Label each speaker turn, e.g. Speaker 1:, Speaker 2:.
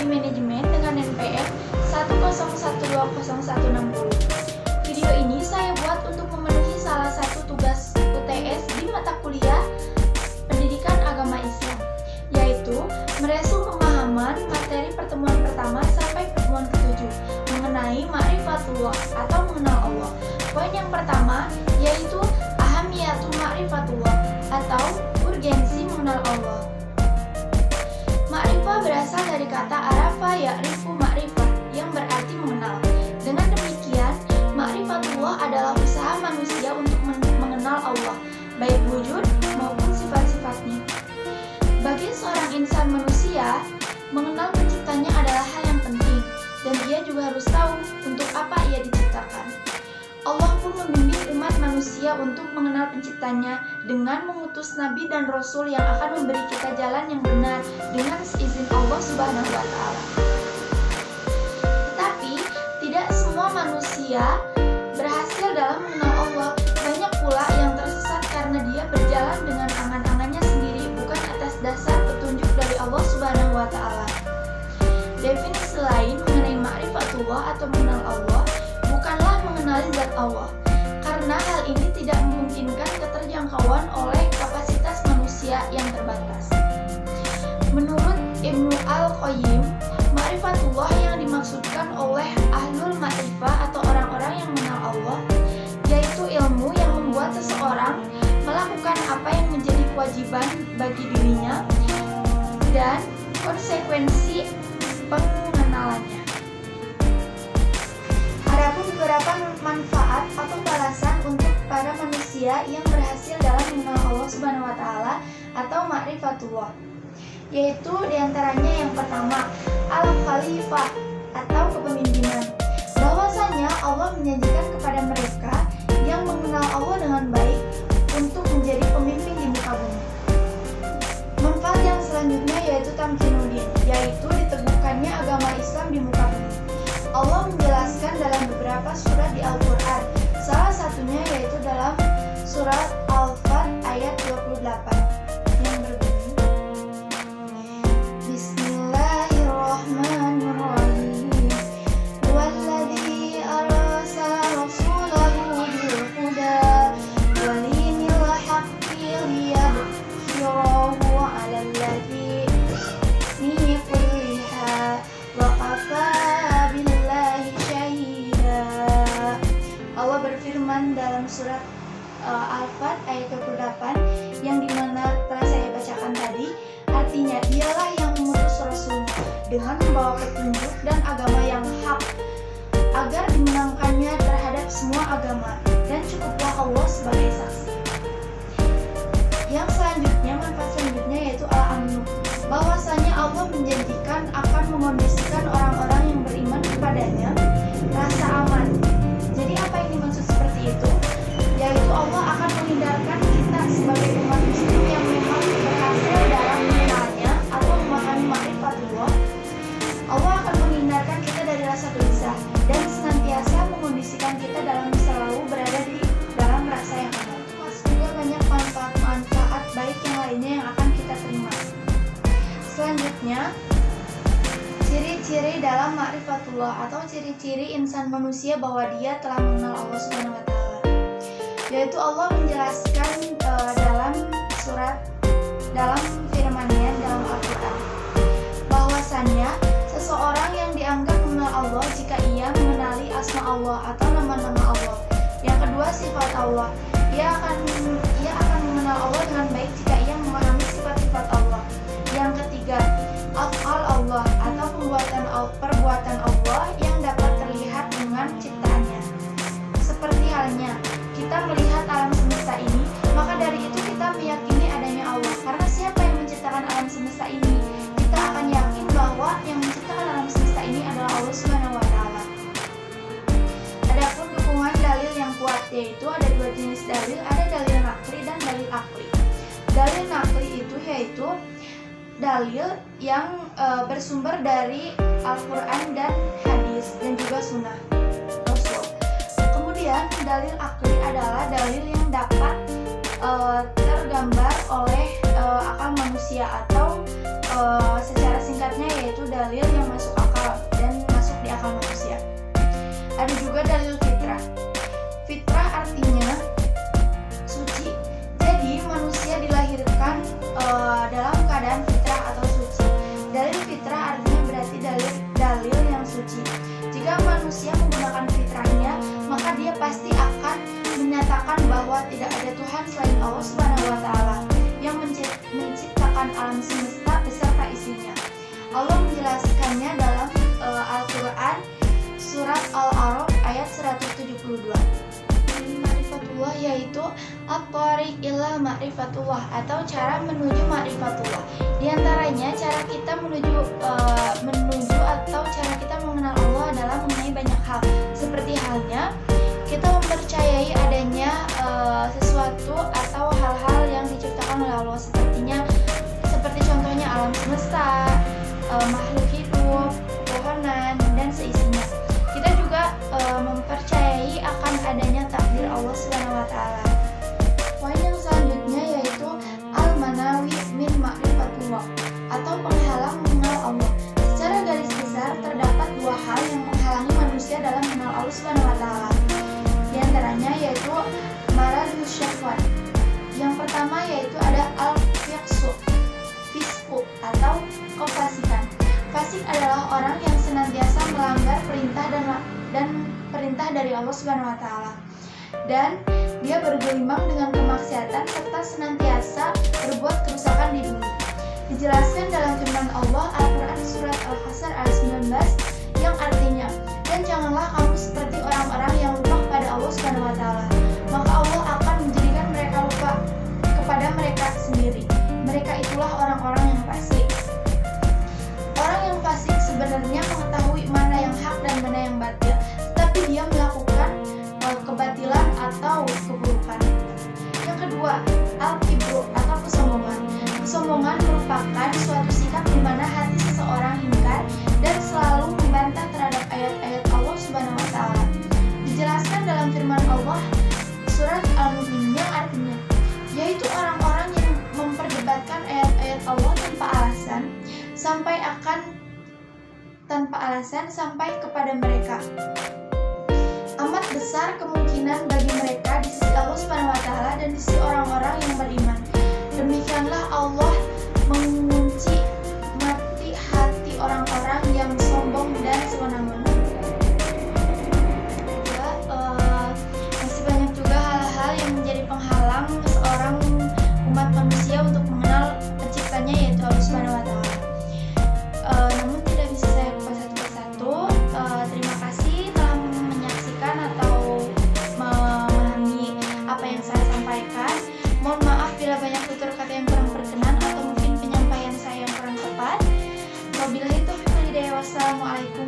Speaker 1: Manajemen dengan NPM 101201060. Video ini saya buat untuk memenuhi salah satu tugas UTS di mata kuliah Pendidikan Agama Islam, yaitu meresum pemahaman materi pertemuan pertama sampai pertemuan ke-7 mengenai ma'rifatullah atau mengenal Allah. Poin yang pertama yaitu ahamiyatu ma'rifatullah atau urgensi mengenal Allah. Ma'rifah berasal dari kata arafa ya'rifu ma'rifah yang berarti mengenal. Dengan demikian, ma'rifatullah adalah usaha manusia untuk mengenal Allah, baik wujud maupun sifat-sifatnya. Bagi seorang insan manusia, mengenal penciptanya adalah hal yang penting, dan dia juga harus tahu untuk apa ia diciptakan. Allah pun membimbing umat manusia untuk mengenal penciptanya dengan mengutus nabi dan rasul yang akan memberi kita jalan yang benar dengan seizin Allah Subhanahu wa Ta'ala. Tetapi tidak semua manusia berhasil dalam mengenal Allah. Banyak pula yang tersesat karena dia berjalan dengan angan-angannya sendiri, bukan atas dasar petunjuk dari Allah Subhanahu wa Ta'ala. Definisi lain mengenai ma'rifatullah atau mengenal Allah bukanlah mengenali zat Allah, karena hal ini tidak memungkinkan keterjangkauan oleh kapasitas manusia yang terbatas. Menurut Ibnu Al-Qayyim, ma'rifatullah yang dimaksudkan oleh ahlul ma'rifah atau orang-orang yang mengenal Allah, yaitu ilmu yang membuat seseorang melakukan apa yang menjadi kewajiban bagi dirinya dan konsekuensi pengenalannya. Adapun beberapa manfaat atau balasan untuk para manusia yang berhasil dalam mengenal Allah Subhanahu wa Ta'ala atau ma'rifatullah, yaitu diantaranya yang pertama, al-khalifah atau kepemimpinan. Bahwasanya Allah menjanjikan kepada mereka yang mengenal Allah dengan baik untuk menjadi pemimpin di muka bumi. Manfaat yang selanjutnya yaitu tamkinuddin, yaitu diteguhkannya agama Islam di muka bumi. Allah menjelaskan dalam beberapa surat di Al-Quran. Salah satunya yaitu dalam surat Al-Fat ayat 28 yang berbunyi, Bismillahirrahmanirrahim. Walladzi arsala rasulahu bil huda wa dinil haqqi liyudhhirahu 'alal ladzi kulliha wa kafa Allah berfirman dalam surat Al-Fat ayat 28 yang dimana telah saya bacakan tadi, artinya dialah yang mengutus Rasul dengan membawa petunjuk dan agama yang hak agar dimenangkannya terhadap semua agama, dan cukuplah Allah sebagai saksi. Yang selanjutnya, manfaat selanjutnya yaitu al-amnu, bahwasanya Allah menjanjikan akan mengondisikan orang-orang yang beriman kepadanya rasa aman. Jadi apa yang dimaksud seperti itu? Yaitu Allah akan menghindarkan kita sebagai umat muslim yang memang berhasil dalam mengenalnya atau memahami ma'rifatullah. Allah akan menghindarkan kita dari rasa gelisah dan senantiasa mengondisikan kita dalam selalu berada di dalam rasa yang aman. Mas juga banyak manfaat baik yang lainnya yang akan kita terima. Selanjutnya, ciri-ciri dalam ma'rifatullah atau ciri-ciri insan manusia bahwa dia telah mengenal Allah Subhanahu wa Ta'ala, yaitu Allah menjelaskan dalam firman-Nya dalam Al-Quran bahwasannya seseorang yang dianggap mengenal Allah jika ia mengenali asma Allah atau nama-nama Allah. Yang kedua, sifat Allah. Ia akan mengenal Allah dengan baik jika ia memahami sifat-sifat Allah. Yang ketiga, af'al Allah atau perbuatan Allah yang dapat terlihat dengan ciptaannya. Seperti halnya kita melihat alam semesta ini, maka dari itu kita meyakini adanya Allah. Karena siapa yang menciptakan alam semesta ini? Kita akan yakin bahwa yang menciptakan alam semesta ini adalah Allah Subhanahu wa Ta'ala. Adapun dukungan dalil yang kuat, yaitu ada dua jenis dalil, ada dalil naqli dan dalil akli. Dalil naqli itu yaitu dalil yang bersumber dari Al-Quran dan hadis dan juga sunnah Rasul. Kemudian dalil akli adalah dalil yang dapat tergambar oleh akal manusia atau secara singkatnya yaitu dalil yang masuk Ada juga dalil fitrah. Fitrah artinya suci. Jadi manusia dilahirkan dalam keadaan fitrah atau suci. Dalil fitrah artinya berarti dalil yang suci. Jika manusia menggunakan fitrahnya, maka dia pasti akan menyatakan bahwa tidak ada Tuhan selain Allah Subhanahu wa taala yang menciptakan alam semesta beserta isinya. Allah menjelaskannya dalam Al-Qur'an surat Al-A'raf ayat 172. Ma'rifatullah yaitu at-thariq ila ma'rifatullah atau cara menuju ma'rifatullah. Di antaranya cara kita menuju atau cara kita mengenal Allah adalah mengenai banyak hal. Seperti halnya kita mempercayai adanya sesuatu atau hal-hal yang diciptakan oleh Allah, seperti contohnya alam semesta, makhluk hidup, pepohonan dan seisinya. Kita juga mempercayai akan adanya takdir Allah Subhanahu wa taala. Poin yang selanjutnya yaitu al-manawi min ma'rifatullah atau penghalang mengenal Allah. Secara garis besar terdapat dua hal yang menghalangi manusia dalam mengenal Allah Subhanahu wa taala. Di antaranya yaitu maradus syahwat. Yang pertama yaitu ada fisku atau kefasikan. Fasik adalah orang yang senantiasa melanggar perintah dan perintah dari Allah Subhanahu wa taala. Dan dia bergelimang dengan kemaksiatan serta senantiasa berbuat kerusakan di bumi. Dijelaskan dalam firman Allah Al-Qur'an surat Al-Hasr ayat 19 yang artinya, "Dan janganlah kamu seperti orang-orang yang lupa kepada Allah Subhanahu wa taala, maka Allah akan menjadikan mereka lupa kepada mereka sendiri. Mereka itulah orang-orang yang fasik." Orang yang fasik sebenarnya mengetahui mana yang hak dan mana yang batil, tetapi dia melakukan kebatilan atau keburukan. Yang kedua, al-kibru atau kesombongan. Kesombongan merupakan suatu sikap di mana hati seseorang ingkar dan selalu membantah terhadap ayat-ayat Allah Subhanahu wa taala. Dijelaskan dalam firman Allah surat Al-Mu'min yang artinya, yaitu orang-orang yang memperdebatkan ayat-ayat Allah tanpa alasan sampai kepada mereka. Amat besar kemungkinan bagi mereka di sisi Allah Subhanahu wa taala dan di sisi orang-orang yang beriman. Demikianlah Allah mengunci mati hati orang-orang yang sombong dan sewenang-wenang. Masih banyak juga hal-hal yang menjadi penghalang seorang umat manusia untuk mengenal penciptanya yaitu Allah Subhanahu wa taala. Namun tidak bisa saya kupas satu persatu. Terima kasih telah menyaksikan atau memahami apa yang saya sampaikan. Mohon maaf bila banyak tutur kata yang kurang berkenan atau mungkin penyampaian saya yang kurang tepat. Wabillahi taufiq wal hidayah. Wassalamualaikum